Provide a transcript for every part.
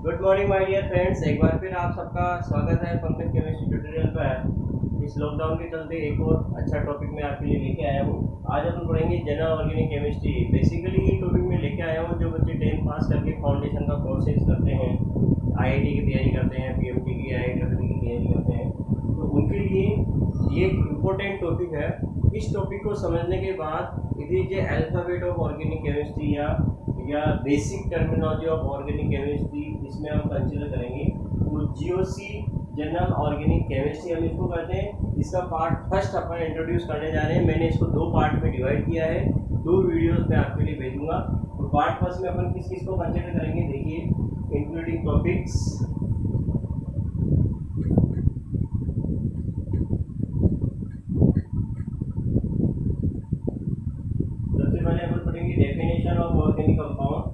Good morning my dear friends, एक बार फिर आप सबका स्वागत है पंकज केमिस्ट्री ट्यूटोरियल पर। इस लॉकडाउन के चलते एक और अच्छा टॉपिक मैं आपके लिए लेके आया हूँ। आज अपन पढ़ेंगे जनरल ऑर्गेनिक केमिस्ट्री। बेसिकली ये टॉपिक में लेके आया हूँ जो बच्चे 10th पास करके फाउंडेशन का कोर्सेज करते हैं, आईआईटी की तैयारी करते हैं, पीएमटी की आईआईटी की तैयारी करते हैं, तो उनके लिए ये एक इम्पोर्टेंट टॉपिक है। इस टॉपिक को समझने के बाद it is a alphabet of organic chemistry या basic terminology of organic chemistry, इसमें हम कंसिडर करेंगे। तो जीओसी जनरल ऑर्गेनिक केमिस्ट्री हम इसको कहते हैं। इसका पार्ट फर्स्ट अपन इंट्रोड्यूस करने जा रहे हैं। मैंने इसको दो पार्ट में डिवाइड किया है, दो वीडियोस में आपके लिए भेजूंगा। तो पार्ट फर्स्ट में अपन किस चीज़ को कंसिडर करेंगे, देखिए, इंक्लूडिंग टॉपिक्स। सबसे पहले अपन पढ़ेंगे डेफिनेशन ऑफ ऑर्गेनिक कंपाउंड।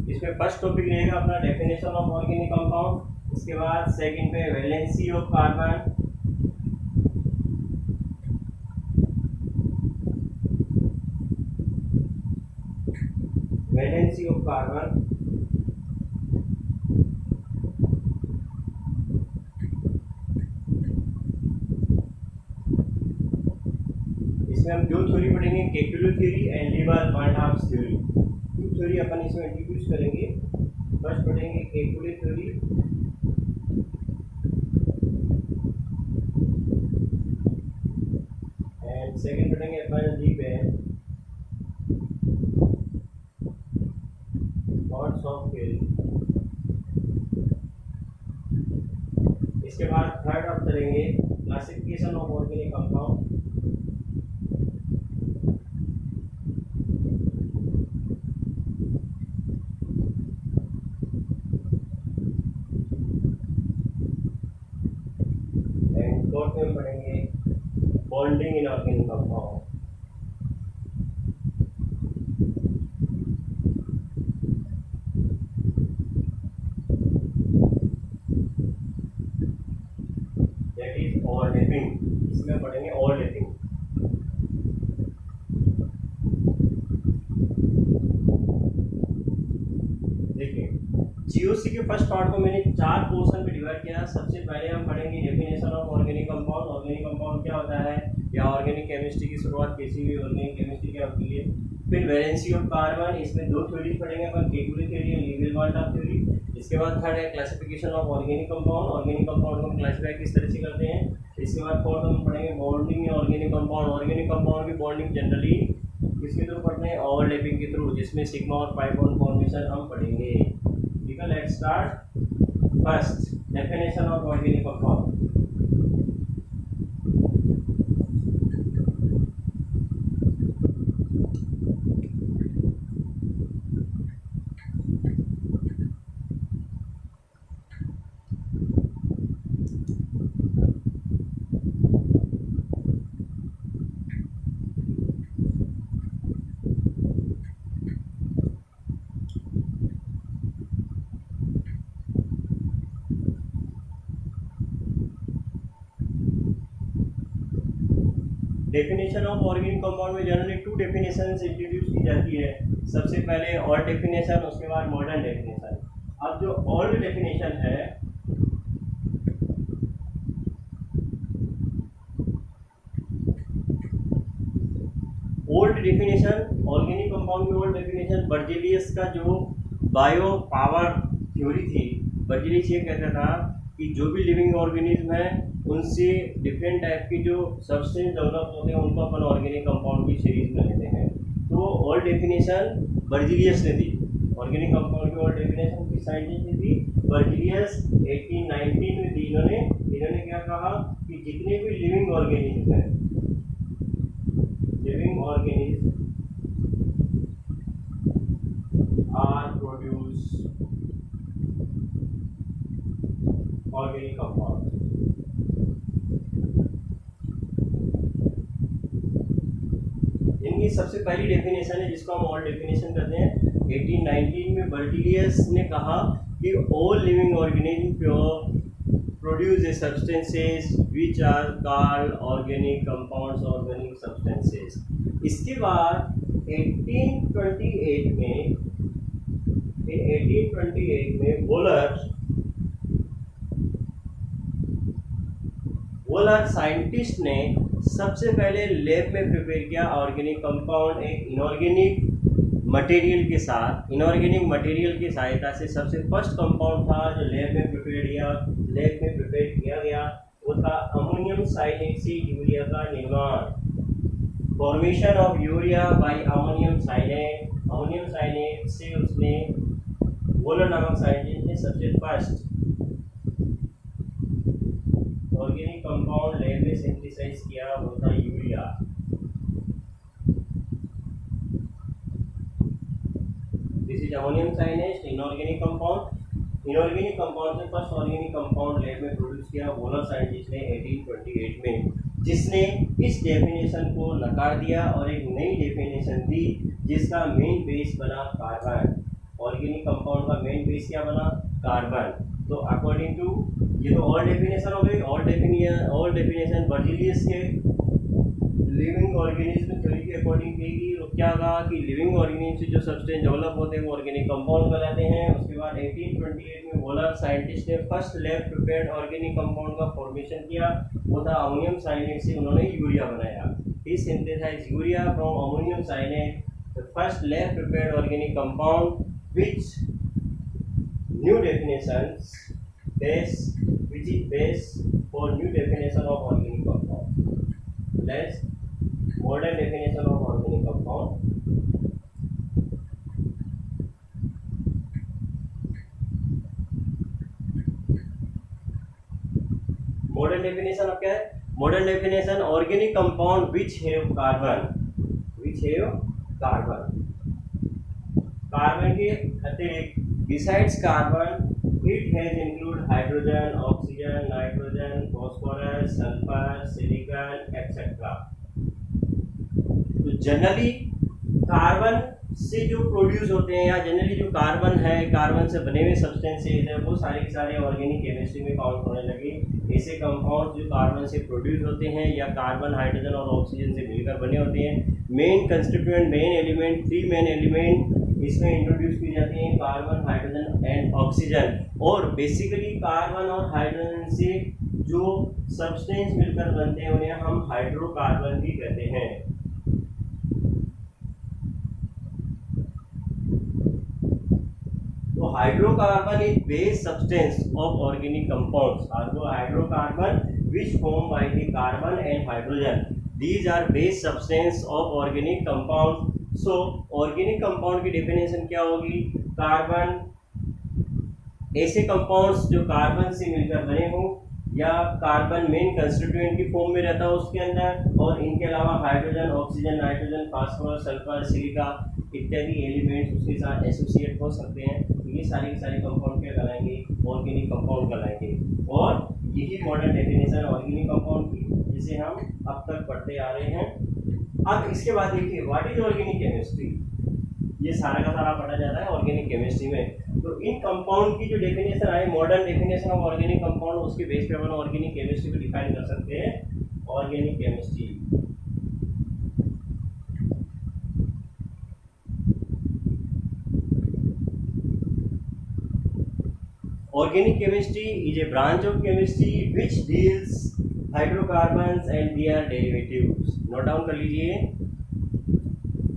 इसमें फर्स्ट टॉपिक रहेगा अपना डेफिनेशन ऑफ ऑर्गेनिक कंपाउंड। इसके बाद सेकंड पे valency of carbon, valency of carbon. इसमें हम दो थ्योरी पढ़ेंगे, केकुले थ्योरी एंड लीवाल-बार्नहाफ्स थ्योरी। दो थ्योरी अपन इसमें इंट्रोड्यूस करेंगे। फर्स्ट पढ़ेंगे केकुले थ्योरी, एंड सेकंड पढ़ेंगे अपन थॉट्स ऑफ थ्योरी। इसके बाद थर्ड आप करेंगे classification of organic compound. And fourth में पढ़ेंगे bonding in organic compound. That is overlapping. इसमें पढ़ेंगे ओवरलैपिंग। देखिए, जीओसी के फर्स्ट पार्ट को मैंने चार पोर्शन में डिवाइड किया। सबसे पहले हम पढ़ेंगे definition of organic compound. Organic compound क्या होता है, या ऑर्गेनिक केमिस्ट्री की शुरुआत कैसी हुई, ऑर्गेनिक केमिस्ट्री क्या होती है। फिर वैलेंसी ऑफ कार्बन, इसमें दो थ्योरीज पढ़ेंगे अपन, केकुले थ्योरी एंड लीवाल-बार्नहाफ्स थ्योरी। इसके बाद थर्ड है classification of organic compound. Organic compound को हम क्लासिफाई किस तरह से करते हैं। इसके बाद फोर्थ हम पढ़ेंगे bonding in organic compound. Organic compound की बॉन्डिंग जनरली किसके थ्रू पढ़ते हैं, ओवरलैपिंग के थ्रू, जिसमें सिग्मा और पाई बॉन्ड फॉर्मेशन हम पढ़ेंगे। ठीक है, let's start. First, definition of organic compound. Definition of organic compound में जनरली टू डेफिनेशंस इंट्रोड्यूस की जाती है। सबसे पहले ओल्ड डेफिनेशन, उसके बाद मॉडर्न डेफिनेशन। अब जो ओल्ड डेफिनेशन है, ओल्ड डेफिनेशन ऑर्गेनिक कंपाउंड की ओल्ड डेफिनेशन बर्जेलियस का जो बायो पावर थ्योरी थी, बर्जेलियस ये कहता था कि जो भी लिविंग ऑर्गेनिज्म है उनसे डिफरेंट टाइप के जो सब्सटेंस डेवलप होते हैं उनको अपन ऑर्गेनिक कंपाउंड की सीरीज में लेते हैं। तो ओल्ड डेफिनेशन बर्जेलियस ने दी। ऑर्गेनिक कंपाउंड की ओल्ड डेफिनेशन किस साइंटिस्ट ने दी, बर्जेलियस 1819 में दी। इन्होंने क्या कहा कि जितने भी लिविंग ऑर्गेनिज्म है, living organism are produce organic compound. इनकी सबसे पहली डेफिनेशन है जिसको हम ऑल डेफिनेशन कहते हैं। 1819 में बर्जेलियस ने कहा कि all living organism produce the substances which are called organic compounds, organic substances. इसके बाद 1828 में वोलर साइंटिस्ट ने सबसे पहले लैब में प्रिपेयर किया ऑर्गेनिक कंपाउंड एक इनऑर्गेनिक मटेरियल की सहायता से। सबसे फर्स्ट कंपाउंड था जो लैब में प्रिपेयर किया गया वो था अमोनियम साइनेट से यूरिया का निर्माण। Formation of urea by ammonium cyanate से उसने वोलर नामक साइंटिस्ट ने सबसे फर्स्ट ऑर्गेनिक कंपाउंड लैब में सिंथेसाइज किया वो था urea. This is ammonium cyanate inorganic compound से फर्स्ट ऑर्गेनिक कंपाउंड लैब में प्रोड्यूस किया वोलर साइंटिस्ट ने 1828 में, जिसने इस डेफिनेशन को नकार दिया और एक नई डेफिनेशन दी जिसका मेन बेस बना कार्बन। ऑर्गेनिक कंपाउंड का मेन बेस क्या बना? कार्बन। तो अकॉर्डिंग टू ये तो ऑल डेफिनेशन हो गई। ऑल डेफिनेशन बर्जीलियस के लिविंग ऑर्गेनिज्म थ्योरी के अकॉर्डिंग कहेगी। तो क्या कहा कि लिविंग ऑर्गेनिज्म से जो सब्सटेंस डेवलप होते हैं वो ऑर्गेनिक कंपाउंड कहलाते हैं। उसके बाद 1828 में वोलर साइंटिस्ट ने first lab prepared organic compound का फॉर्मेशन किया वो था अमोनियम साइनेट से उन्होंने यूरिया बनाया। He synthesised urea from ammonium cyanate, the first lab prepared organic compound which is base for new definition of organic compound. Let's modern definition of organic compound. Modern definition of क्या है? Modern definition organic compound which have carbon के अतिरिक्त besides carbon it has include hydrogen, oxygen, nitrogen, phosphorus, sulfur, silicon etc. तो generally carbon से जो produce होते हैं या जनरली जो कार्बन है, कार्बन से बने हुए सब्सटेंसेज है वो सारे के सारे ऑर्गेनिक केमिस्ट्री में काउंट होने लगे। ऐसे कंपाउंड जो कार्बन से प्रोड्यूस होते हैं या कार्बन, हाइड्रोजन और ऑक्सीजन से मिलकर बने होते हैं। Main constituent, main element, 3 main element इसमें इंट्रोड्यूस की जाती हैं, कार्बन, हाइड्रोजन एंड ऑक्सीजन। और बेसिकली कार्बन और हाइड्रोजन से जो सब्सटेंस मिलकर बनते हैं उन्हें हम हाइड्रोकार्बन भी कहते हैं। तो hydrocarbon is base substance of organic compounds. Hydrocarbon which form by the carbon and hydrogen, these are base substance of organic compound. So organic compound की डेफिनेशन क्या होगी? कार्बन, ऐसे कंपाउंड्स जो कार्बन से मिलकर बने हों या कार्बन मेन कंस्टिट्यूएंट की फॉर्म में रहता हो उसके अंदर, और इनके अलावा hydrogen, oxygen, nitrogen, phosphorus, sulphur, silica इत्यादि एलिमेंट्स उसके साथ एसोसिएट हो सकते हैं। तो ये सारे के सारे कंपाउंड क्या कहलाएंगे? ऑर्गेनिक कंपाउंड कहलाएंगे। और यही मॉडर्न डेफिनेशन ऑर्गेनिक कंपाउंड की जिसे हम अब तक पढ़ते आ रहे हैं। अब इसके बाद देखिए व्हाट इज ऑर्गेनिक केमिस्ट्री। ये सारा का सारा पढ़ा जाता है ऑर्गेनिक केमिस्ट्री में। तो इन कंपाउंड की जो definition I, modern definition of organic compound, उसके बेस पे अपन ऑर्गेनिक केमिस्ट्री को डिफाइन कर सकते हैं। Organic chemistry Organic chemistry is a branch of chemistry which deals hydrocarbons and their derivatives. Note down कर लीजिए।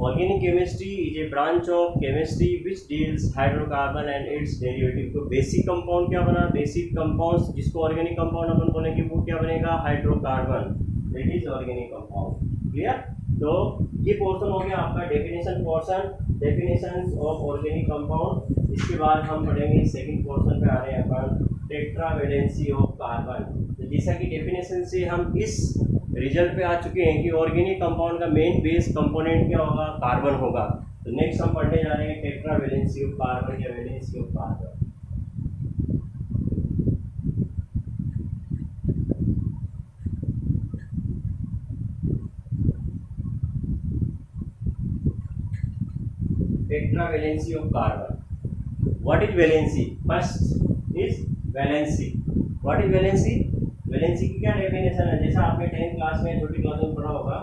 Organic chemistry is a branch of chemistry which deals hydrocarbon and its derivative। तो basic compound क्या बना? Basic compound जिसको organic compound अपन बोलेंगे वो क्या बनेगा? Hydrocarbon, that is organic compound. Clear? तो ये पोर्शन हो गया आपका definition portion, definition of organic compound. इसके बाद हम पढ़ेंगे सेकंड पोर्शन पे आ रहे हैं अपन टेट्रावैलेंसी ऑफ कार्बन। तो जैसा कि डेफिनेशन से हम इस रिजल्ट पे आ चुके हैं कि ऑर्गेनिक कंपाउंड का मेन बेस कंपोनेंट क्या होगा? कार्बन होगा। तो नेक्स्ट हम पढ़ने जा रहे हैं टेट्रावैलेंसी ऑफ कार्बन या valency of carbon. Tetravalency of carbon. What is valency? First is valency. What is valency? Valency की क्या डेफिनेशन है? जैसा आपने 10th क्लास में, छोटी क्लास में पढ़ा होगा,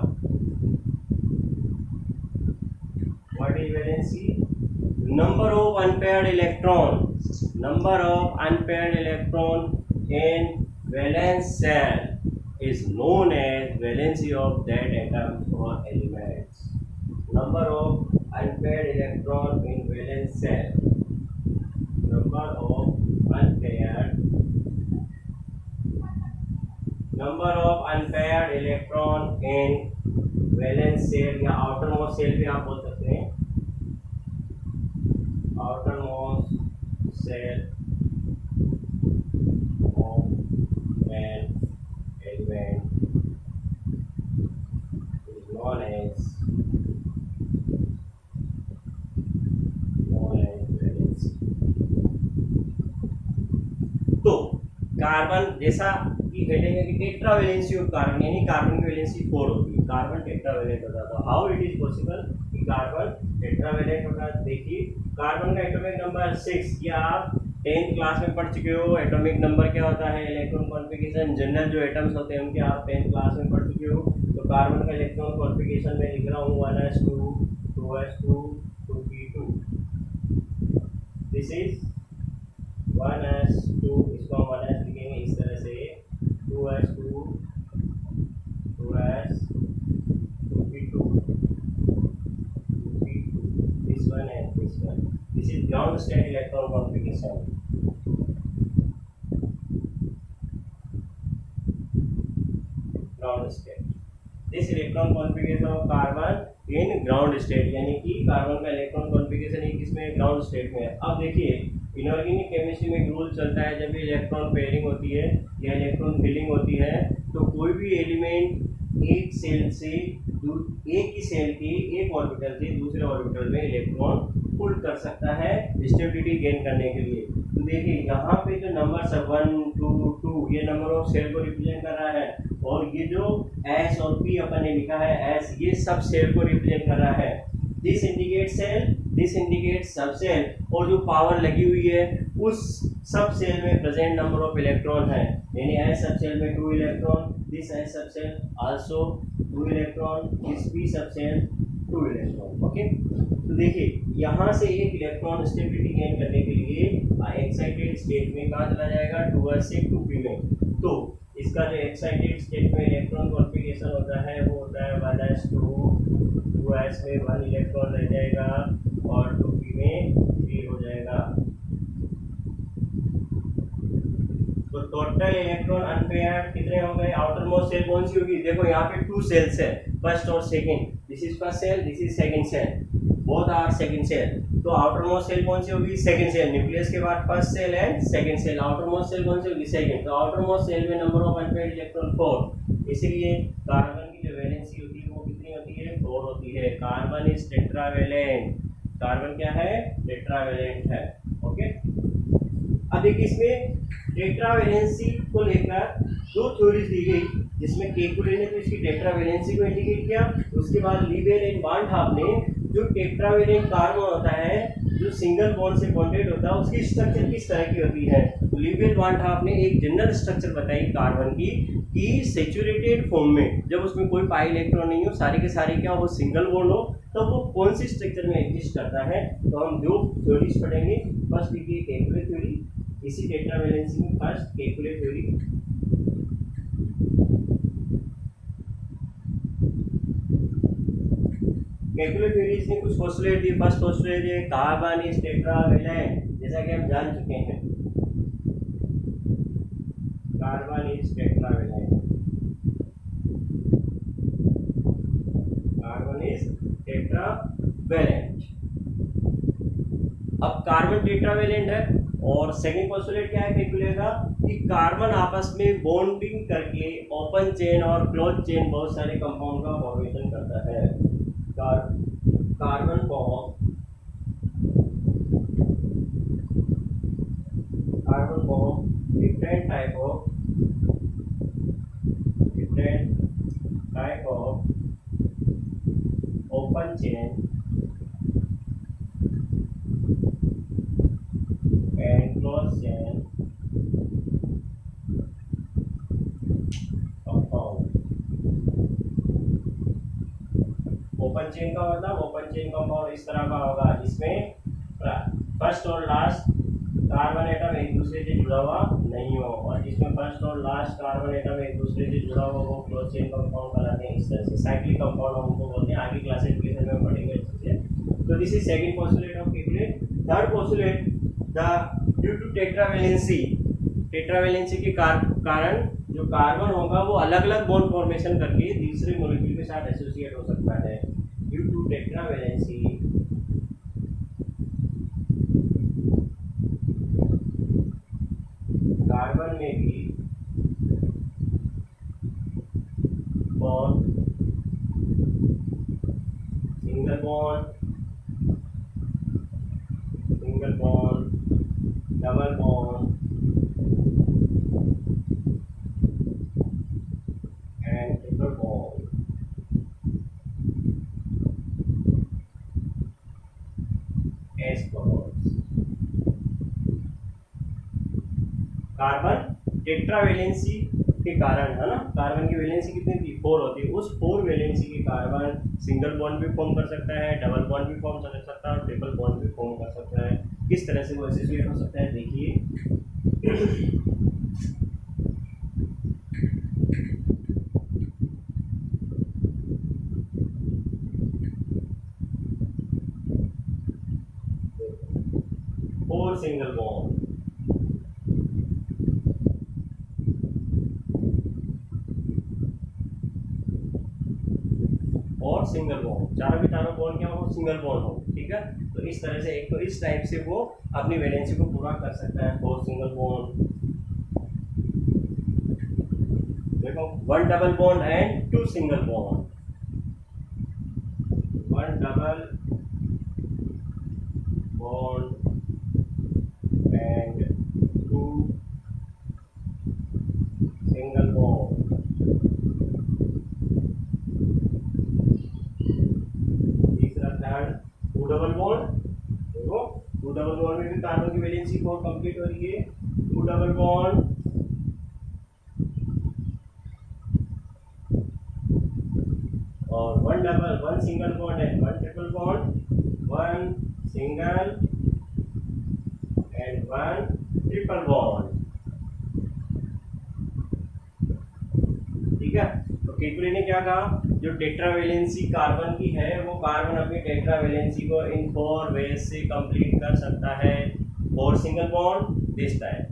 what is valency? Number of unpaired electron, number of unpaired electron in valence shell is known as valency of that atom or elements. Number of unpaired electron in valence cell, number of unpaired electron in valence cell या outermost cell भी आप बोल सकते हैं, outermost cell of an element is known as valency. तो carbon जैसा कि heading है कि टेट्रावेलेंसी ऑफ कार्बन, यानी कार्बन की वैलेंसी 4 होती है, कार्बन टेट्रावेलेंट होता है। तो हाउ इट इज पॉसिबल कि कार्बन टेट्रावेलेंट होता है? देखिए, कार्बन का एटॉमिक नंबर 6, या आप 10th क्लास में पढ़ चुके हो। एटॉमिक नंबर क्या होता है? इलेक्ट्रॉन कॉन्फ़िगरेशन, जनरल जो एटम्स होते हैं उनके आप 10th क्लास में पढ़ चुके हो। तो कार्बन का इलेक्ट्रॉन कॉन्फ़िगरेशन में लिख रहा हूँ 1s2 2s2 2p2, this is 1s2, इसको हम 1s लिखेंगे इस तरह से, 2s2 2s 2p2 2p2, this one and this one. This is ground state electron configuration. Ground state. This electron configuration of carbon in ground state, यानी कि carbon का electron configuration किसमें? ग्राउंड स्टेट में। अब देखिए, इनऑर्गेनिक केमिस्ट्री में एक rule चलता है, जब भी इलेक्ट्रॉन पेयरिंग होती है या इलेक्ट्रॉन फिलिंग होती है, तो कोई भी एलिमेंट एक सेल से एक ही सेल के एक ऑर्बिटल से दूसरे ऑर्बिटल में इलेक्ट्रॉन पुल कर सकता है स्टेबिलिटी गेन करने के लिए। तो देखिए, यहाँ पे जो नंबर 1 2 2 ये नंबर ऑफ सेल को रिप्रेजेंट कर रहा है, और ये जो S और P अपन ने लिखा है S, ये सब सेल को रिप्रेजेंट कर रहा है। This indicate shell, this indicate subshell, और जो पावर लगी हुई है उस सब सेल में प्रेजेंट नंबर ऑफ इलेक्ट्रॉन है, यानी S सब सेल में 2 electron, this S subshell also 2 electron, this P subshell 2 electron. Okay, तो देखिए, यहाँ से एक इलेक्ट्रॉन स्टेबिलिटी गेन करने के लिए एक्साइटेड स्टेट में कहाँ चला जाएगा? 2s से 2p में। तो इसका जो एक्साइटेड स्टेट में इलेक्ट्रॉन कॉन्फ़िगरेशन होता है वो होता है 1s2, 2s में 1 इलेक्ट्रॉन रह जाएगा और 2p में 3 हो जाएगा। तो टोटल इलेक्ट्रॉन अनपेयर्ड कितने हो गए? आउटरमोस्ट सेल कौन सी होगी? देखो, यहाँ पे 2 सेल्स है, फर्स्ट और second, this is first shell, this is second shell, both are second shell. तो आउटरमोस्ट सेल कौन सी होगी? Second shell. न्यूक्लियस के बाद first shell and second shell. Outermost shell कौन सी होगी? सेकंड। तो आउटरमोस्ट सेल में नंबर ऑफ अनपेयर्ड इलेक्ट्रॉन 4, इसलिए कार्बन की जो वैलेंसी होती है वो कितनी होती है? 4 होती है। कार्बन इज टेट्रावेलेंट, कार्बन क्या है? टेट्रावेलेंट है। ओके, अब देखिए, इसमें टेट्रावेलेंसी को लेकर 2 थ्योरीज दी गई, जिसमें केकुले ने तो इसकी टेट्रावेलेंसी को इंडिकेट किया, उसके बाद लीबेल एंड वान ठाप ने जो टेट्रावेलेंट कार्बन होता है जो सिंगल बॉन्ड से बॉन्डेड होता है उसकी स्ट्रक्चर किस तरह की होती है। तो लीबेल वान ठाप ने एक जनरल स्ट्रक्चर बताई कार्बन की कि सैचुरेटेड फॉर्म में, जब उसमें कोई पाई इलेक्ट्रॉन नहीं हो, सारे के सारे क्या हो? सिंगल बॉन्ड हो, तो वो कौन सी स्ट्रक्चर में एग्जिस्ट करता है। तो हम 2 थ्योरीज पढ़ेंगे। फर्स्ट देखिए केकुले थ्योरी, इसी टेट्रावेलेंसी में first Kekule theory. Kekule theories ने कुछ पोस्टुलेट दिए। फर्स्ट पोस्टुलेट है कार्बन इज टेट्रावेलेंट, जैसा कि हम जान चुके हैं, carbon is tetravalent, carbon is tetravalent. अब कार्बन टेट्रावेलेंट है, और सेकंड पोस्टुलेट क्या है केकुले का? कि कार्बन आपस में बॉन्डिंग करके ओपन चेन और क्लोज चेन बहुत सारे कंपाउंड का फॉर्मेशन करता है। Carbon form different type of open chain and closed chain open chain का मतलब ओपन चेन कंपाउंड इस तरह का होगा जिसमें फर्स्ट और लास्ट कार्बन एटम एक दूसरे से जुड़ा हुआ नहीं हो, और जिसमें फर्स्ट और लास्ट कार्बन एटम एक दूसरे से जुड़ा हुआ वो क्लोज चेन कंपाउंड कहलाते हैं। इस तरह से साइक्लिक कंपाउंड हम उनको बोलते हैं। आगे क्लासिफिकेशन में पढ़ेंगे अच्छे से। तो this is second postulate of Kekule. Third postulate, the due to tetravalency के कारण जो कार्बन होगा वो अलग अलग बॉन्ड फॉर्मेशन करके दूसरे मॉलिक्यूल के साथ एसोसिएट हो सकता है। ड्यू टू टेट्रावेलेंसी कार्बन में भी bond, single bond, double bond and triple bond S bonds. Carbon tetravalency के कारण, है ना, कार्बन की वैलेंसी कितनी थी, 4 होती है। उस 4 वैलेंसी के कार्बन सिंगल बॉन्ड भी फॉर्म कर सकता है, डबल बॉन्ड भी फॉर्म कर सकता है और ट्रिपल बॉन्ड भी फॉर्म कर सकता है। किस तरह से वो एसोसिएट हो सकता है देखिए। फोर सिंगल बॉन्ड और सिंगल बॉन्ड, चारों के चारों बॉन्ड क्या हो, सिंगल बॉन्ड हो, ठीक है। तो इस तरह से एक तो इस टाइप से वो अपनी वैलेंसी को पूरा कर सकता है। 4 सिंगल बॉन्ड, देखो 1 double bond and 2 single bond, 1 double bond and 2 single bond. तीसरा थर्ड 2 डबल बॉन्ड, देखो 2 डबल बॉन्ड में भी कार्बन की वैलेंसी 4 कंप्लीट हो रही है। 2 डबल बॉन्ड और 1 सिंगल बॉन्ड है, 1 triple bond, 1 single and 1 triple bond, ठीक है। तो केकुले ने क्या कहा, जो टेट्रावेलेंसी कार्बन की है वो कार्बन अपनी टेट्रावेलेंसी को इन 4 वेज से कंप्लीट कर सकता है। 4 single bond this time,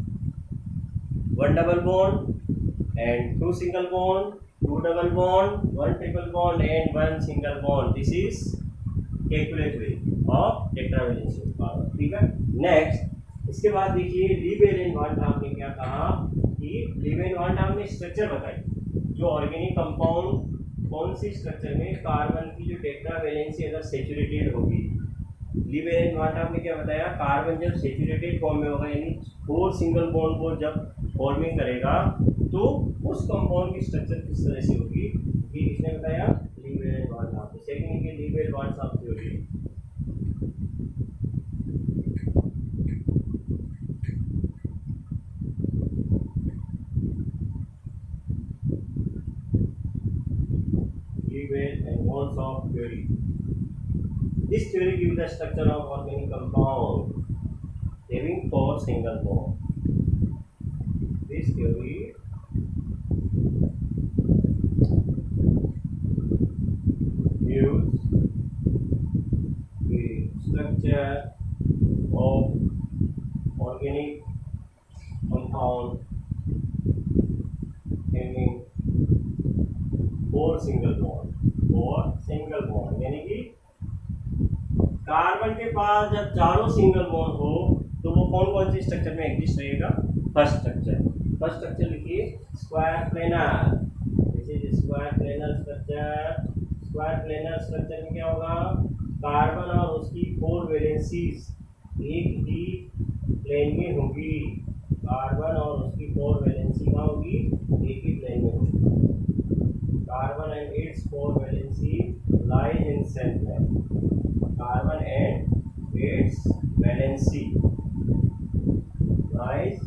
1 double bond and 2 single bond, 2 double bond, 1 triple bond and 1 single bond. This is Kekule way of tetravalency of carbon, ठीक है। नेक्स्ट, इसके बाद देखिए लीवेन वान डाम ने क्या कहा कि लीवेन वान डाम ने स्ट्रक्चर बताई, जो ऑर्गेनिक कंपाउंड कौन सी स्ट्रक्चर में कार्बन की जो टेट्रावेलेंसी अगर सेचुरेटेड होगी। लीवेन वान डाम ने क्या बताया, कार्बन जब सेचुरेटेड फॉर्म में होगा यानी 4 सिंगल बॉन्ड को जब फॉर्मिंग करेगा तो उस कंपाउंड की स्ट्रक्चर किस तरह से होगी, ये किसने बताया, लीवेन वान डाम। सेकंड है लीवेन वान डाम theory. Ewell and Wansdorf theory. This theory gives the structure of organic compound having 4 single bond. This theory gives the structure of organic compound having 4 single bond, 4 single bond, यानी कि कार्बन के पास जब चारों single bond हो तो वो कौन कौन सी स्ट्रक्चर में एग्जिस्ट रहेगा। फर्स्ट स्ट्रक्चर लिखिए square planar, this is square planar structure. Square planar structure में क्या होगा, कार्बन और उसकी 4 वैलेंसीज एक ही प्लेन में होगी। कार्बन और उसकी 4 वैलेंसी कहाँ होगी, एक ही प्लेन में होगी। Carbon and its 4 valency lies in same plane. Carbon and its valency lies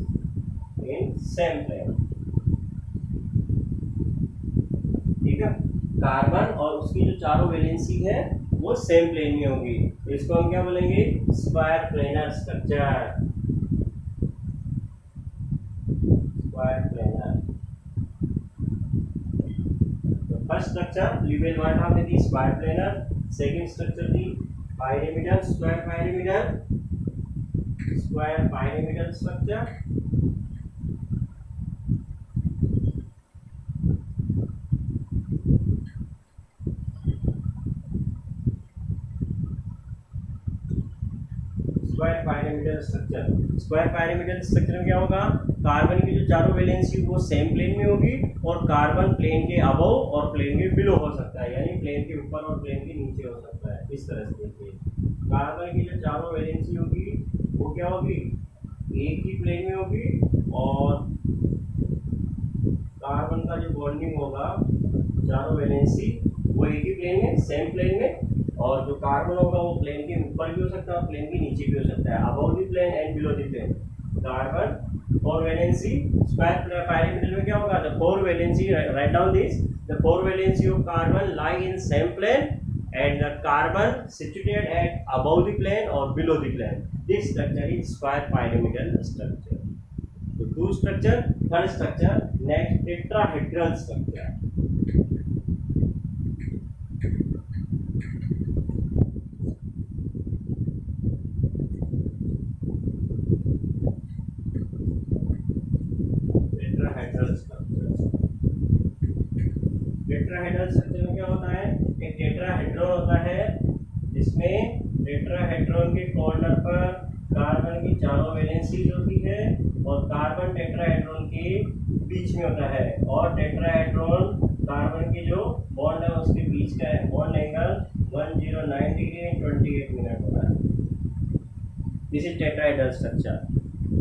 in same plane, ठीक है। कार्बन और उसकी जो चारों वैलेंसी है वो सेम प्लेन में होगी, तो इसको हम क्या बोलेंगे, square planar structure. Square planar. तो फर्स्ट स्ट्रक्चर लिबेल वन हमने दी स्क्वायर प्लेनर, सेकंड स्ट्रक्चर दी pyramidal, square pyramidal, square pyramidal structure. Square pyramidal structure. Square pyramidal structure में क्या होगा, कार्बन की जो चारों वैलेंसी वो सेम प्लेन में होगी और कार्बन प्लेन के अबव और प्लेन के बिलो हो सकता है, यानी प्लेन के ऊपर और प्लेन के नीचे हो सकता है। इस तरह से देखिए, कार्बन की जो चारों वैलेंसी होगी वो क्या होगी, एक ही प्लेन में होगी और कार्बन का जो बॉन्डिंग होगा चारों वैलेंसी वो एक ही प्लेन में, सेम प्लेन में, और जो कार्बन होगा वो प्लेन के ऊपर भी हो सकता है और प्लेन के नीचे भी हो सकता है, above the plane and below the plane. Carbon four valency, square pyramidal में क्या होगा, the four valency, write down this, the four valency of carbon lie in same plane and the carbon situated at above the plane or below the plane. This structure is square pyramidal structure. So two structure, third structure, next tetrahedral structure. Tetrahedral structure. Tetrahedral structure में क्या होता है, एक tetrahedron होता है जिसमें tetrahedron के corner पर कार्बन की चारों वैलेंसी होती है और कार्बन टेट्राहेड्रॉन के बीच में होता है, और टेट्राहेड्रॉन कार्बन के जो बॉन्ड है उसके बीच का है bond angle 109 degree and 28 minute होता है। This is tetrahedral structure.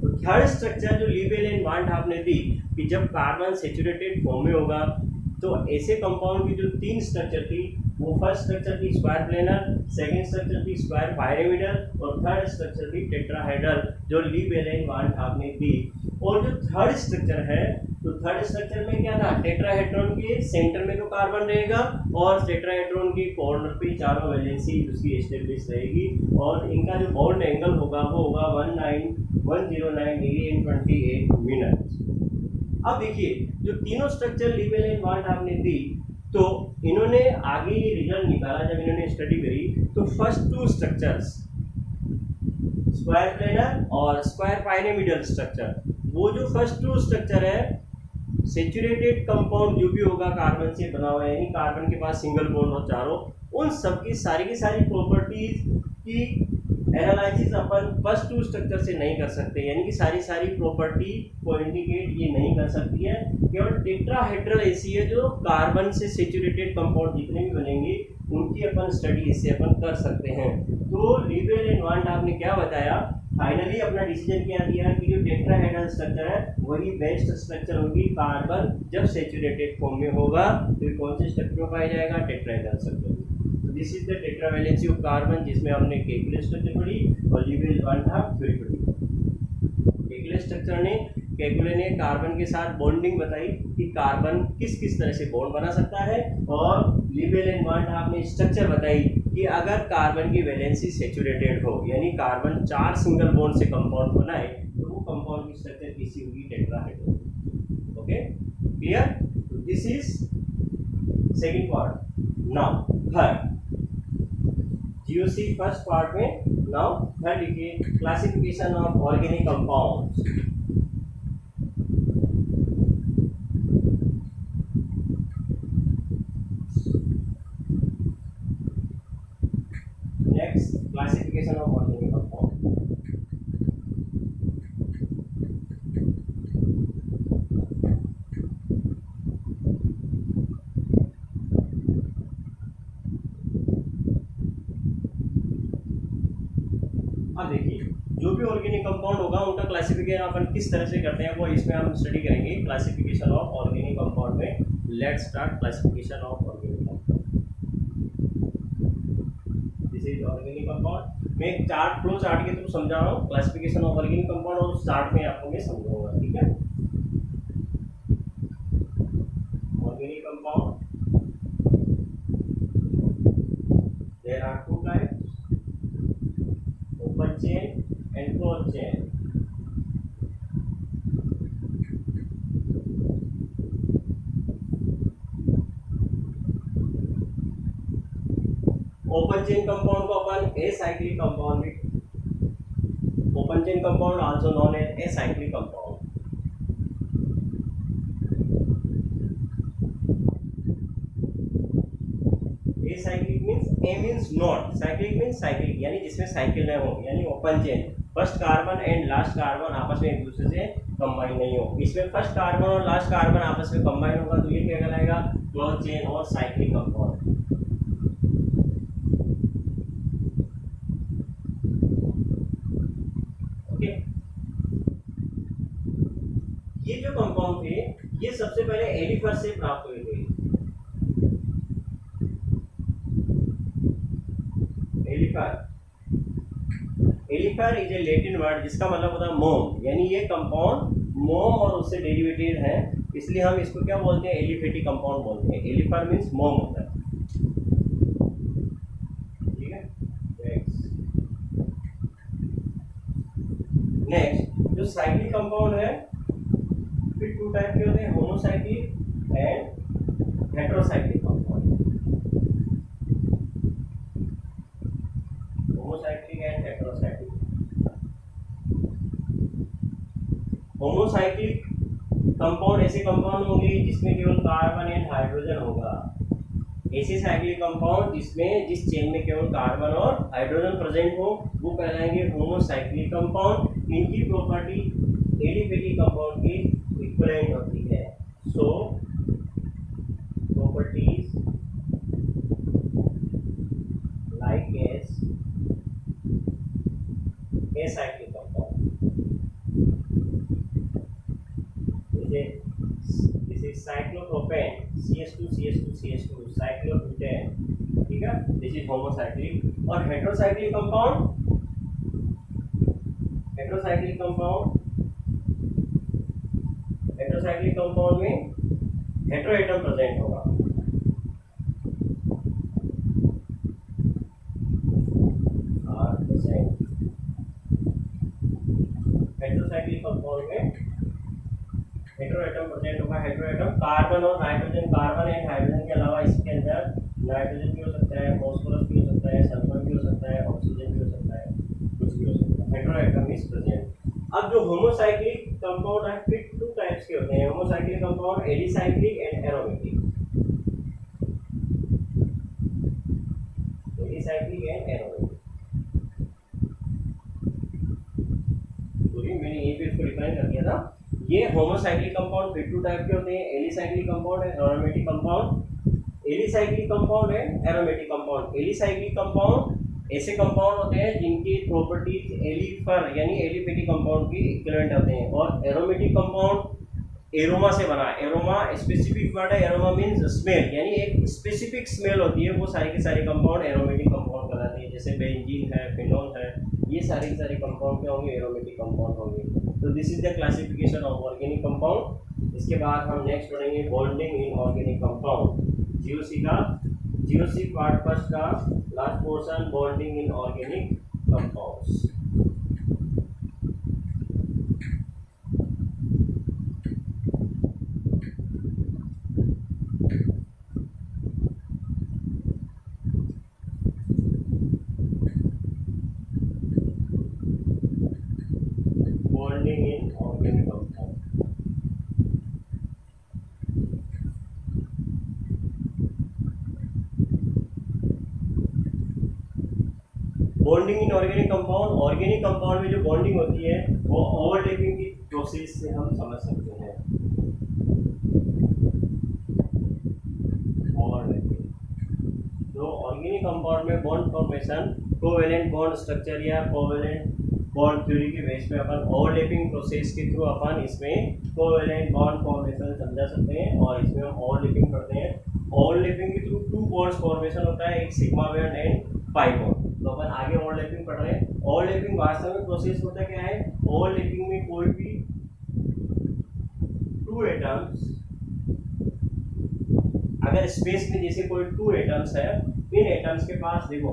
तो थर्ड स्ट्रक्चर जो लिबेल एंड वांट आपने दी कि जब कार्बन सैचुरेटेड फॉर्म में होगा तो ऐसे कंपाउंड की जो तीन स्ट्रक्चर थी, वो फर्स्ट स्ट्रक्चर थी स्क्वायर प्लेनर, सेकंड स्ट्रक्चर थी स्क्वायर पायरामिडल और थर्ड स्ट्रक्चर थी टेट्राहेड्रल, जो लिबेल एंड वांट आपने दी। और जो थर्ड स्ट्रक्चर है, तो थर्ड स्ट्रक्चर में क्या था, टेट्राहेड्रॉन के सेंटर में तो कार्बन रहेगा और टेट्राहेड्रॉन के कॉर्नर पे चारों वैलेंसी उसकी एस्टेब्लिश रहेगी और इनका जो बॉन्ड एंगल होगा वो होगा 109 डिग्री एंड 28 मिनट। अब देखिए, जो तीनों स्ट्रक्चर लिबेल एंड वांट आपने दी, तो इन्होंने आगे ये रिजल्ट निकाला जब इन्होंने स्टडी करी, तो first two structures square planar और स्क्वायर पायरामिडल स्ट्रक्चर, वो जो फर्स्ट टू स्ट्रक्चर है सेचुरेटेड कंपाउंड जो भी होगा कार्बन से बना हुआ है, यानी कार्बन के पास सिंगल बॉन्ड और चारों, उन सब की सारी प्रॉपर्टीज की एनालिसिस अपन फर्स्ट टू स्ट्रक्चर से नहीं कर सकते, यानी कि सारी प्रॉपर्टी को इंडिकेट ये नहीं कर सकती है। केवल टेट्राहेड्रल ऐसी है जो कार्बन से सैचुरेटेड कंपाउंड जितने भी बनेंगे उनकी अपन स्टडी इससे अपन कर सकते हैं। तो लिबेल एंड वांट आपने क्या बताया, फाइनली अपना डिसीजन क्या दिया कि जो टेट्राहेड्रल स्ट्रक्चर है वही बेस्ट स्ट्रक्चर होगी, कार्बन जब सैचुरेटेड फॉर्म में होगा तो कौन से स्ट्रक्चर में पाया जाएगा, tetrahedral structure. This is the tetravalency of carbon, जिसमें हमने केकुले स्ट्रक्चर पढ़ी और लिबेल वांट थ्योरी पढ़ी। केकुले स्ट्रक्चर ने, केकुले ने कार्बन के साथ बॉन्डिंग बताई कि कार्बन किस किस तरह से बॉन्ड बना सकता है, और लिबेल एंड वांट आपने स्ट्रक्चर बताई कि अगर कार्बन की वैलेंसी सैचुरेटेड हो, यानी कार्बन 4 सिंगल बॉन्ड से कंपाउंड बनाए, तो वो कंपाउंड की स्ट्रक्चर कैसी होगी, tetrahedral. Okay, clear? This is second part. Now third, GOC first part में, नाउ थर्ड लिखिए, classification of organic compounds. Next, classification of organic compound. अब देखिए, जो भी ऑर्गेनिक कंपाउंड होगा उनका क्लासिफिकेशन अपन किस तरह से करते हैं वो इसमें हम स्टडी करेंगे। क्लासिफिकेशन ऑफ ऑर्गेनिक कंपाउंड में let's start classification of organic compound. This is organic compound. मैं एक चार्ट, फ्लो चार्ट के थ्रू समझा रहा हूँ क्लासिफिकेशन ऑफ ऑर्गेनिक कंपाउंड, और उस चार्ट में आपको मैं समझाऊंगा, ठीक है। Organic compound cold chain and closed chain. Open chain compound को अपन एसाइक्लिक कंपाउंड भी, open chain compound also known as acyclic compound. Acyclic means a means not, cyclic means cyclic यानी जिसमें साइकिल न हो, यानी open chain first carbon and last carbon आपस में एक दूसरे से कंबाइन नहीं हो. इसमें फर्स्ट कार्बन और लास्ट कार्बन आपस में कंबाइन होगा तो ये क्या कहलाएगा, क्लोज चेन और साइक्लिक कंपाउंड. ओके, ये जो कंपाउंड थे ये सबसे पहले एलिफर से प्राप्त हुए थे. एलिफर इज ए लैटिन वर्ड जिसका मतलब होता है मोम, यानी ये कंपाउंड मोम और उससे डेरिवेटेड है, इसलिए हम इसको क्या बोलते हैं, एलिफेटिक कंपाउंड बोलते हैं. एलिफर मींस मोम होता है. ठीक है. नेक्स्ट जो साइक्लिक कंपाउंड है फिर टू टाइप के होते हैं, homocyclic and heterocyclic compound. Homocyclic and heterocyclic. Homocyclic compound ऐसे कंपाउंड होंगे जिसमें केवल कार्बन एंड हाइड्रोजन होगा. ऐसे साइक्लिक कंपाउंड जिसमें जिस चेन में केवल कार्बन और हाइड्रोजन प्रेजेंट हो वो कहलाएंगे होमोसाइक्लिक कंपाउंड. इनकी प्रॉपर्टी एलिफेटिक कंपाउंड की इक्विवेलेंट होती है. So properties like as acyclic compound. This is cyclopropane CH2 cyclobutane. ठीक है, दिस इज होमोसाइक्लिक. और हेटेरोसाइक्लिक कंपाउंड, हेटेरोसाइक्लिक कंपाउंड में हेटेरो एटम प्रेजेंट होगा. हेटेरोसाइक्लिक कंपाउंड में हेटेरो एटम प्रेजेंट होगा. हेटेरो एटम कार्बन और नाइट्रोजन, कार्बन एंड हाइड्रोजन के अलावा इसके अंदर नाइट्रोजन भी हो सकता है, फास्फोरस भी हो सकता है, सल्फर भी हो सकता है, ऑक्सीजन भी हो सकता है, कुछ भी हो सकता है. Hetero atom is present. अब जो होमोसाइक्लिक कंपाउंड है फिर टू टाइप्स के होते हैं. Homocyclic compound alicyclic and aromatic. Alicyclic and aromatic. मैंने यहीं पे इसको डिफाइन कर दिया था. ये होमोसाइक्लिक कंपाउंड फिर टू टाइप के होते हैं, alicyclic compound and aromatic compound. Alicyclic compound and aromatic compound. Alicyclic compound ऐसे कंपाउंड होते हैं जिनकी प्रॉपर्टीज एलिफर यानी एलिफेटिक कंपाउंड की इक्विवेलेंट होते हैं. और एरोमेटिक कंपाउंड एरोमा से बना. एरोमा स्पेसिफिक वर्ड है. एरोमा मींस स्मेल, यानी एक स्पेसिफिक स्मेल होती है. वो सारे के सारे कंपाउंड एरोमेटिक कंपाउंड कहलाते हैं. जैसे बेंजीन है, फिनोल है, ये सारे के सारे कंपाउंड क्या होंगे, एरोमेटिक कंपाउंड होंगे. तो this is the classification of organic compound. इसके बाद हम नेक्स्ट पढ़ेंगे bonding in organic compound. GOC का जीओसी पार्ट फर्स्ट का last portion, bonding in organic compounds. Bonding in organic compound. Bonding in organic compound. Organic compound में जो bonding होती है वो ओवरलैपिंग की प्रोसेस से हम समझ सकते हैं. ओवरलैपिंग. तो ऑर्गेनिक कंपाउंड में bond formation covalent bond structure या कोवेलेंट बॉन्ड थ्योरी के बेस पे अपन ओवरलैपिंग प्रोसेस के थ्रू अपन इसमें कोवेलेंट बॉन्ड फॉर्मेशन समझा सकते हैं. और इसमें हम ओवरलैपिंग करते हैं. ओवरलैपिंग के थ्रू टू बॉन्ड्स फॉर्मेशन होता है, एक sigma bond and pi bond. तो अपन आगे ओवरलैपिंग पढ़ रहे हैं. ओवरलैपिंग वास्तव में प्रोसेस होता क्या है, ओवरलैपिंग में कोई भी टू एटम्स अगर स्पेस में जैसे कोई टू एटम्स है, इन एटम्स के पास देखो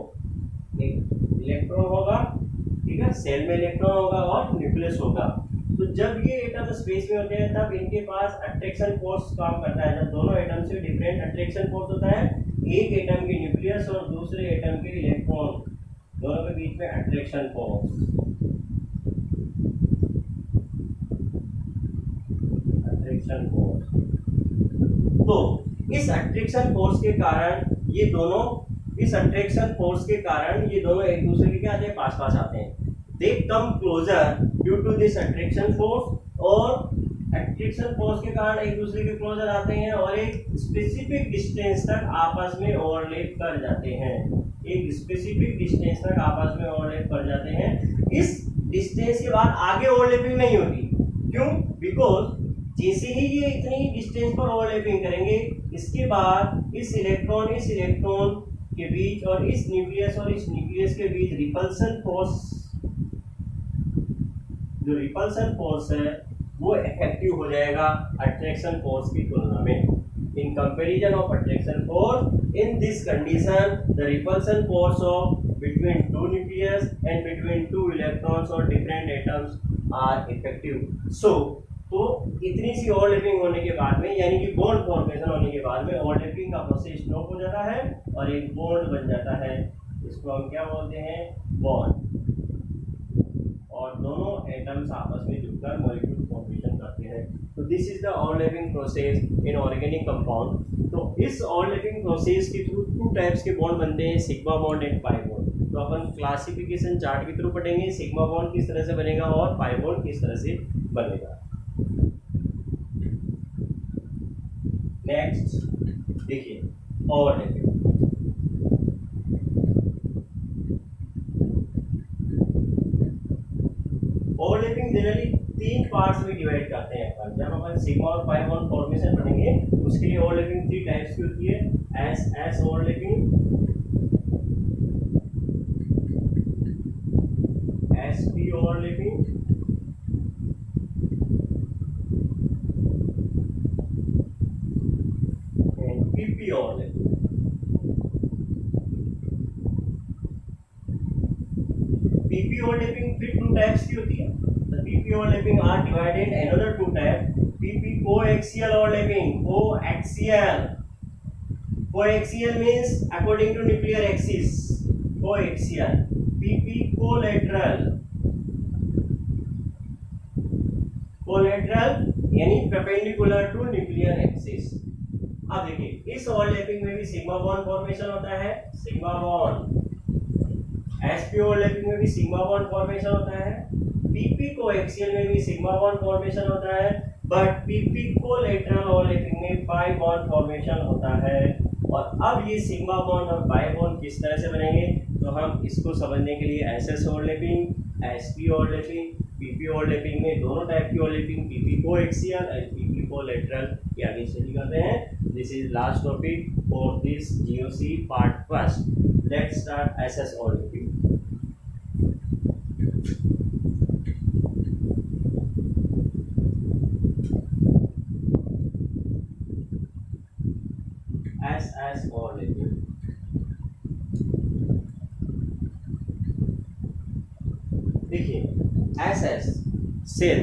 एक इलेक्ट्रॉन होगा, ठीक है, सेल में इलेक्ट्रॉन होगा और न्यूक्लियस होगा। तो जब ये एटम स्पेस में होते हैं तब इनके पास अट्रैक्शन फोर्स काम करता है। जब दोनों एटम से डिफरेंट अट्रैक्शन फोर्स होता है, एक एटम के न्यूक्लियस और दूसरे एटम के इलेक्ट्रॉन दोनों के बीच में अट्रैक्शन फोर्स, अट्रैक्शन फोर्स। तो इस अट्रैक्शन फोर्स के कारण ये दोनों, इस अट्रैक्शन फोर्स के कारण ये दोनों एक दूसरे के क्या आते हैं, पास पास आते हैं। They come closer due to this attraction force, और अट्रैक्शन फोर्स के कारण एक दूसरे के क्लोजर आते हैं और एक स्पेसिफिक डिस्टेंस तक आपस में ओवरलैप कर जाते हैं। एक स्पेसिफिक डिस्टेंस तक आपस में ओवरलैप कर जाते हैं। इस डिस्टेंस के बाद आगे ओवरलैपिंग नहीं होती। क्यों? बिकॉज जैसे ही ये इतनी डिस्टेंस पर ओवरलैपिंग करेंगे, इसके बाद इस इलेक्ट्रॉन के बीच और इस न्यूक्लियस के बीच रिपल्सन फोर्स, जो रिपल्सन फोर्स है वो इफेक्टिव हो जाएगा अट्रैक्शन फोर्स की तुलना में। In comparison of attraction force, in this condition the repulsion force of between two nucleus and between two electrons और डिफरेंट एटम्स आर इफेक्टिव। सो तो इतनी सी ओवरलैपिंग होने के बाद में, यानी कि बॉन्ड फॉर्मेशन होने के बाद में ओवरलैपिंग का प्रोसेस स्टॉप हो जाता है और एक बॉन्ड बन जाता है। इसको हम क्या बोलते हैं, बॉन्ड। और दोनों एटम्स आपस में जुड़कर मॉलिक्यूल फॉर्मेशन करते हैं। तो this is the overlapping process in organic compound. तो इस ओवरलैपिंग प्रोसेस के थ्रू टू टाइप्स के बॉन्ड बनते हैं, sigma bond and pi bond. तो अपन क्लासिफिकेशन चार्ट के थ्रू पढ़ेंगे सिग्मा बॉन्ड किस तरह से बनेगा और पाई बॉन्ड किस तरह से बनेगा। नेक्स्ट देखिए ओवरलैपिंग। ओवरलैपिंग जनरली 3 पार्ट्स में डिवाइड करते हैं अपन। जब अपन सिग्मा और पाई बॉन्ड फॉर्मेशन पढ़ेंगे उसके लिए ओवरलैपिंग 3 टाइप्स की होती है। S overlapping, SP overlapping, PP overlapping. PP overlapping फिर 2 टाइप्स की होती है। The PP overlapping are divided another 2 types. PP coaxial overlapping. Coaxial means according to nuclear axis. Coaxial. PP collateral. Collateral यानी perpendicular to nuclear axis. अब देखिए इस overlapping में भी सिग्मा बॉन्ड फॉर्मेशन होता है, सिग्मा बॉन्ड। एसपी ओवरलैपिंग में भी सिग्मा बॉन्ड फॉर्मेशन होता है। पीपी कोएक्सियल में भी सिग्मा बॉन्ड फॉर्मेशन होता है, बट पीपी कोलैटरल ओवरलैपिंग में पाई बॉन्ड फॉर्मेशन होता है। और अब ये सिग्मा बॉन्ड और पाई बॉन्ड किस तरह से बनेंगे, तो हम इसको समझने के लिए SS overlapping, SP overlapping, PP overlapping में दोनों टाइप की overlapping, PP coaxial and PP collateral की आगे स्टडी करते हैं। This is last topic for this GOC part first. Let's start SS overlapping. S overlapping देखिए, S shell,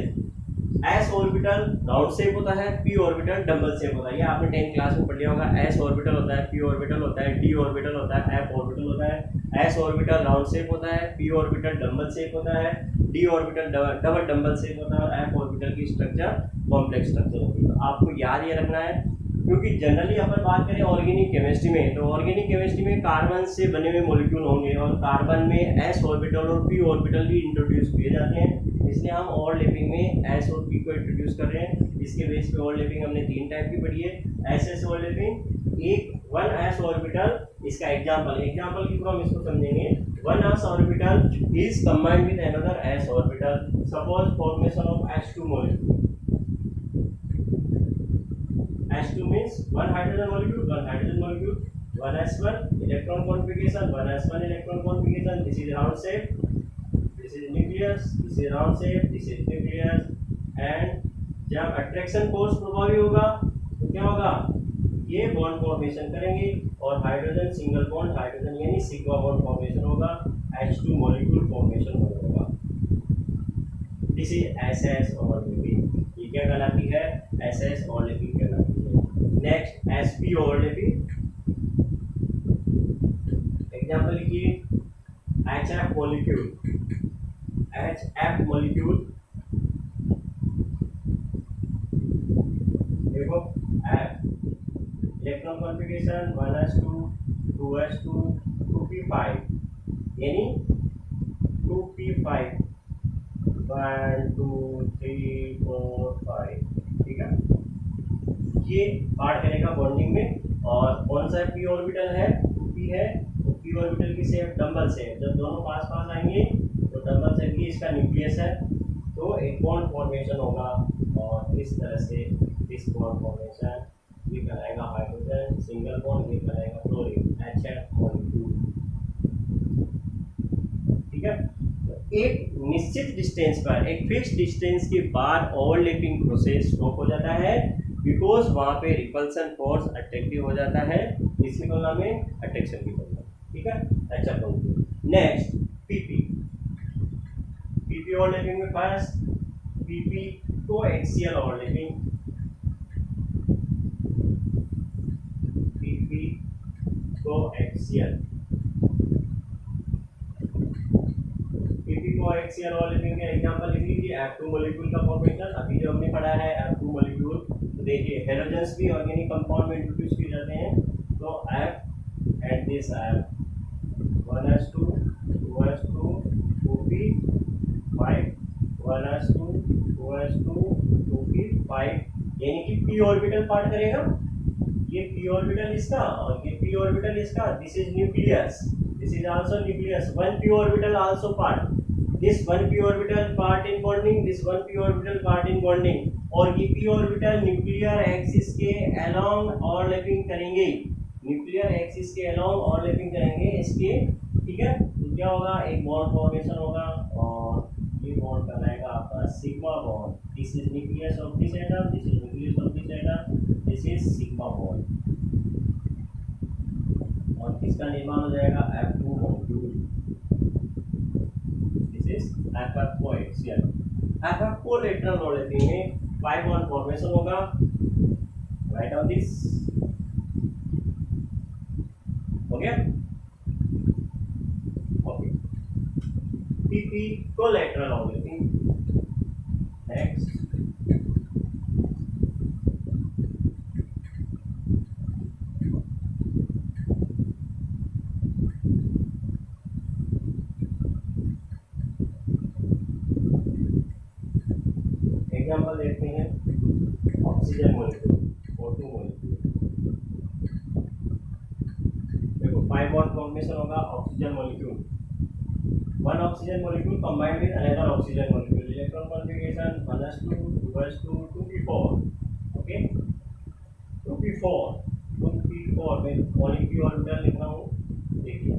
S orbital round shape होता है, पी ऑर्बिटल डबल शेप होता है। ये आपने 10th क्लास में पढ़ लिया होगा। एस ऑर्बिटल होता है, पी ऑर्बिटल होता है, डी ऑर्बिटल होता है, एफ ऑर्बिटल होता है। एस ऑर्बिटल राउंड शेप होता है, पी ऑर्बिटल डबल शेप होता है, D orbital double double shape होता है और एफ ऑर्बिटल की स्ट्रक्चर कॉम्प्लेक्स स्ट्रक्चर होती है। तो आपको याद ये रखना है, क्योंकि जनरली अपन बात करें ऑर्गेनिक केमिस्ट्री में, तो ऑर्गेनिक केमिस्ट्री में कार्बन से बने हुए मॉलिक्यूल होंगे और कार्बन में एस ऑर्बिटल और पी ऑर्बिटल भी इंट्रोड्यूस किए जाते हैं। इसलिए हम ओवरलैपिंग में एस और पी को इंट्रोड्यूस कर रहे हैं। इसके बेस पे ओवरलैपिंग हमने 3 टाइप की पढ़ी है। एस ओवरलैपिंग, एक 1s ऑर्बिटल, इसका एग्जांपल के थ्रू हम इसको समझेंगे। 1s orbital is combined with another s orbital, suppose formation of H2 molecule। H2 means one hydrogen molecule, 1s1 electron configuration, 1s1 electron configuration. This is round shape, this is nucleus, this is round shape, this is nucleus। and जब attraction force प्रभावी होगा तो क्या होगा, ये bond formation करेंगे और hydrogen single bond hydrogen यानी सिग्मा बॉन्ड फॉर्मेशन होगा, H2 मॉलिक्यूल फॉर्मेशन होगा। This is S S overlapping. ये क्या कहलाती है? एस एस ओवरलैपिंग कहलाती है। Next S P overlapping. Example लिखिए, H F molecule, H F molecule, देखो F electron configuration 1s2 2s2 2p5, यानी 2p5 1 2 3 4 5, ठीक है। ये पार्ट करेगा बॉन्डिंग में। और कौन सा पी ऑर्बिटल है? 2p है, तो पी ऑर्बिटल की शेप डबल शेप, जब दोनों पास पास आएंगे तो डबल शेप की इसका न्यूक्लियस है, तो एक बॉन्ड फॉर्मेशन होगा। और इस तरह से इस बॉन्ड फॉर्मेशन, ये बनाएगा हाइड्रोजन सिंगल बॉन्ड, ये बनाएगा क्लोरीन HF मॉलिक्यूल, ठीक है। तो एक निश्चित डिस्टेंस पर, एक फिक्स डिस्टेंस के बाद ओवरलैपिंग प्रोसेस स्टॉप हो जाता है, बिकॉज वहां पे रिपल्सन फोर्स अट्रैक्टिव हो जाता है, इसकी तुलना में अट्रैक्शन की तुलना, ठीक है। अच्छा molecule. Next PP, PP overlapping में first PP coaxial overlapping, PP coaxial, PP coaxial overlapping के एग्जांपल लिख लीजिए। F2 मॉलिक्यूल का फॉर्मेशन, अभी जो हमने पढ़ा है F2 मॉलिक्यूल, तो देखिए हेलोजेंस भी ऑर्गेनिक कंपाउंड में इंट्रोड्यूस किए जाते हैं, तो F and this F 1s2 2s2 2p5 1s2 2s2 2p5, यानी कि p ऑर्बिटल पार्ट करेगा, ये p ऑर्बिटल इसका और ये p ऑर्बिटल इसका, this is nucleus, this is also nucleus, one p orbital also part, this one p orbital part in bonding, this one p orbital part in bonding, और ये p orbital nuclear axis के along overlapping करेंगे, nuclear axis के along overlapping करेंगे इसके, ठीक है। तो क्या होगा? एक बॉन्ड फॉर्मेशन होगा, और ये बॉन्ड बनाएगा आपका sigma bond, this is nucleus of this atom, this is nucleus of this atom, this is sigma bond, और इसका निर्माण हो जाएगा F2 molecule, this is F coaxial. F collateral overlapping में 5 बॉन्ड फॉर्मेशन होगा, राइट ऑन दिस, हो गया, okay. PP collateral overlapping, next example देखते हैं, ऑक्सीजन मॉलिक्यूल O2 मॉलिक्यूल, देखो 5 बॉन्ड फॉर्मेशन होगा oxygen molecule, one oxygen molecule combined with another oxygen molecule, electron configuration 1s2 2s2 2p4, okay 2p4 में molecule orbital लिख रहा हूँ, देखिए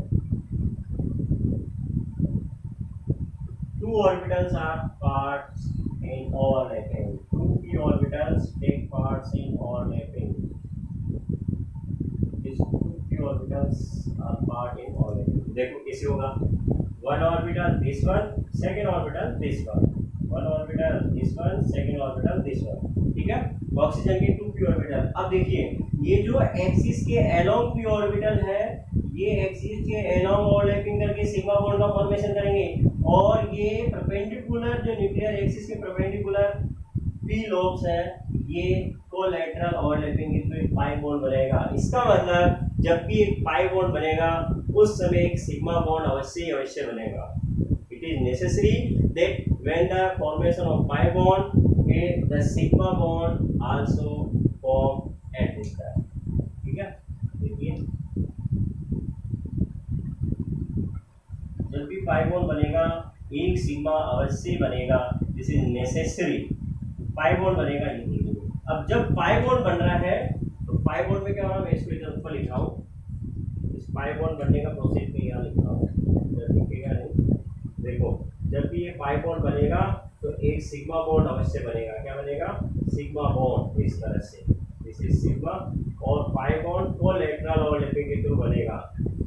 2 orbitals are parts in overlapping, 2p orbitals take parts in overlapping, these 2p orbitals are part in overlapping, देखो कैसे होगा, one orbital this one, second orbital this one, one orbital this one, second orbital this one, ठीक है। Oxygen के 2p orbital, अब देखिए ये जो एक्सिस के अलोंग p ऑर्बिटल है, ये एक्सिस के अलोंग ओवरलैपिंग करके सिग्मा बॉन्ड का फॉर्मेशन करेंगे, और ये परपेंडिकुलर जो न्यूक्लियर एक्सिस के परपेंडिकुलर p लोब्स है, ये कोलैटरल ओवरलैपिंग के थ्रू पाई बॉन्ड बनेगा। इसका मतलब जब भी एक पाई बॉन्ड बनेगा उस समय एक सिग्मा बॉन्ड अवश्य बनेगा। It is necessary that when the formation of pi bond the sigma bond also form at this time, ठीक है। देखिए जब भी पाई बॉन्ड बनेगा एक सिग्मा अवश्य बनेगा, this is necessary, pi bond बनेगा नहीं। अब जब पाई बॉन्ड बन रहा है तो पाई बॉन्ड में क्या हो रहा है, मैं इसको इधर ऊपर लिखा हूँ, इस पाई बॉन्ड बनने का प्रोसेस में यहाँ लिखा हूँ, दिखेगा नहीं, देखो जब भी ये पाई बॉन्ड बनेगा तो एक सिग्मा बॉन्ड अवश्य बनेगा, क्या बनेगा, सिग्मा बॉन्ड, इस तरह से, दिस इज सिग्मा, और पाई बॉन्ड कोलेटरल ओवरलैपिंग के थ्रू बनेगा।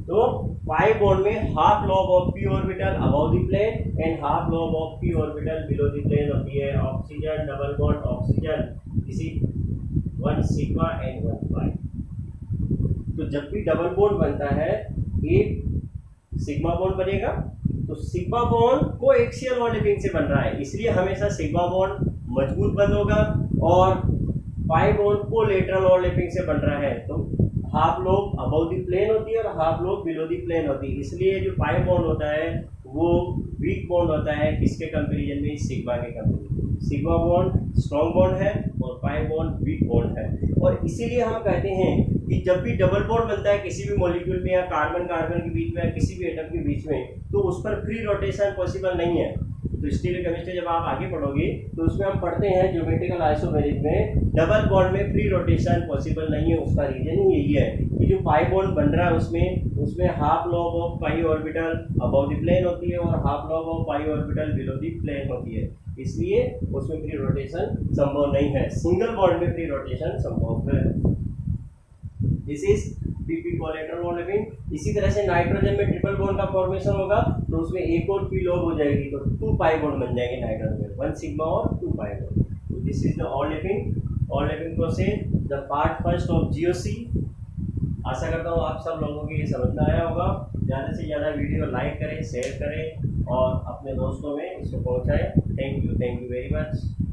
तो पाई बॉन्ड में half lobe of p orbital above the plane and half lobe of p orbital below the plane होती है। ऑक्सीजन डबल बॉन्ड ऑक्सीजन, इसी 1 sigma and 1 पाई। तो जब भी डबल बॉन्ड बनता है एक सिग्मा बॉन्ड बनेगा। तो सिग्मा बॉन्ड को एक्सियल ओवरलैपिंग से बन रहा है, इसलिए हमेशा सिग्मा बॉन्ड मजबूत बंद होगा, और पाई बॉन्ड को लेटरल ओवरलैपिंग से बन रहा है। तो half lobe above the plane होती है और half lobe below the plane होती है, इसलिए जो पाई बॉन्ड होता है वो वीक बॉन्ड होता है किसके कंपैरिजन में, सिग्मा के comparison. Sigma bond strong bond है और पाई बॉन्ड वीक बॉन्ड है। और इसीलिए हम कहते हैं कि जब भी डबल बॉन्ड बनता है किसी भी मॉलिक्यूल में या कार्बन कार्बन के बीच में या किसी भी एटम के बीच में, तो उस पर फ्री रोटेशन पॉसिबल नहीं है। तो स्टीरियो केमिस्ट्री जब आप आगे पढ़ोगे तो उसमें हम पढ़ते हैं ज्योमेट्रिकल आइसोमेरिक में डबल बॉन्ड में फ्री रोटेशन पॉसिबल नहीं है। उसका रीजन ही यही है कि जो पाई बॉन्ड बन रहा है उसमें half lobe of pi orbital above the plane होती है और half lobe of pi orbital below the plane होती है, इसलिए उसमें फ्री रोटेशन संभव नहीं है। सिंगल बॉन्ड में फ्री रोटेशन संभव है। This is PP collateral overlapping. इसी तरह से नाइट्रोजन में ट्रिपल बॉन्ड का फॉर्मेशन होगा तो उसमें एक और पी लॉब हो जाएगी, तो 2 पाई बॉन्ड बन जाएंगे नाइट्रोजन में, 1 सिग्मा और 2 पाई बॉन्ड। तो this is the overlapping process, the part first of GOC. आशा करता हूँ आप सब लोगों को ये समझ में आया होगा। ज़्यादा से ज़्यादा वीडियो लाइक करें, शेयर करें और अपने दोस्तों में इसको पहुँचाएं। Thank you very much.